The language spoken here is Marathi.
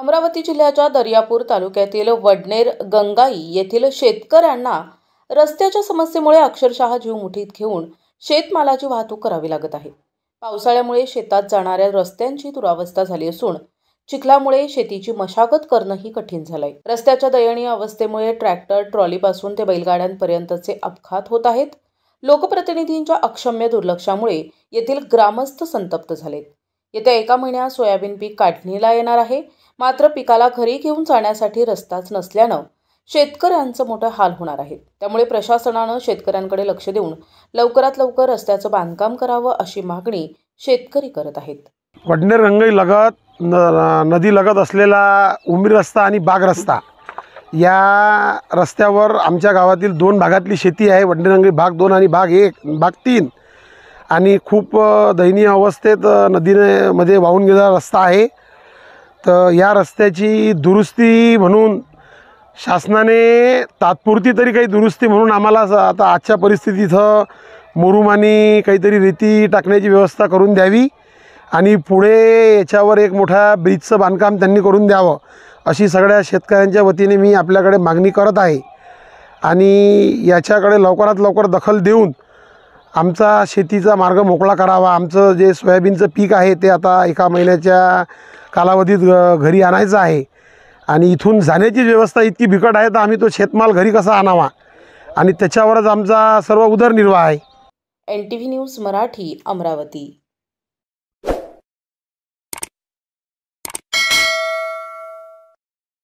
अमरावती जिल्ह्याच्या दर्यापूर तालुक्यातील वडनेर गंगाई येथील शेतकऱ्यांना रस्त्याच्या समस्येमुळे अक्षरशः जीव मुठीत घेऊन शेतमालाची वाहतूक करावी लागत आहे। पावसाळ्यामुळे शेतात जाणाऱ्या रस्त्यांची दुरावस्था झाली असून चिखलामुळे शेतीची मशागत करणंही कठीण झालंय। रस्त्याच्या दयनीय अवस्थेमुळे ट्रॅक्टर, ट्रॉलीपासून ते बैलगाड्यांपर्यंतचे अपघात होत आहेत। लोकप्रतिनिधींच्या अक्षम्य दुर्लक्षामुळे येथील ग्रामस्थ संतप्त झालेत। येत्या 1 महिन्यात सोयाबीन पीक काढणीला येणार आहे, मात्र पिकाला घरी घेऊन जाण्यासाठी रस्ताच नसल्यानं शेतकऱ्यांचं मोठं हाल होणार आहे। त्यामुळे प्रशासनानं शेतकऱ्यांकडे लक्ष देऊन लवकरात लवकर रस्त्याचं बांधकाम करावं अशी मागणी शेतकरी करत आहेत। वडनेर गंगाई लगत नदी लगत असलेला उमरी रस्ता आणि बाग रस्ता या रस्त्यावर आमच्या गावातील 2 भागातली शेती आहे। वडनेर गंगाई भाग 2 आणि भाग 1, भाग 3 आणि खूप दयनीय अवस्थेत नदीमध्ये वाहून गेलेला रस्ता आहे। तर या रस्त्याची दुरुस्ती म्हणून शासनाने तात्पुरती तरी काही दुरुस्ती म्हणून आम्हाला आता आजच्या परिस्थितीत मुरुम आणि काहीतरी रेती टाकण्याची व्यवस्था करून द्यावी आणि पुढे याच्यावर एक मोठा ब्रिजचं बांधकाम त्यांनी करून द्यावं अशी सगळ्या शेतकऱ्यांच्या वतीने मी आपल्याकडे मागणी करत आहे। आणि याच्याकडे लवकरात लवकर दखल देऊन आमचा शेतीचा मार्ग मोकळा करावा। आमचं जे सोयाबीनचं पीक आहे ते आता 1 महिन्याच्या कालावधीत घरी आणायचं आहे आणि इथून जाण्याची व्यवस्था इतकी बिकट आहे तर आम्ही तो शेतमाल घरी कसा आणावा आणि त्याच्यावरच आमचा सर्व उदरनिर्वाह आहे। NTV news Marathi, Amravati.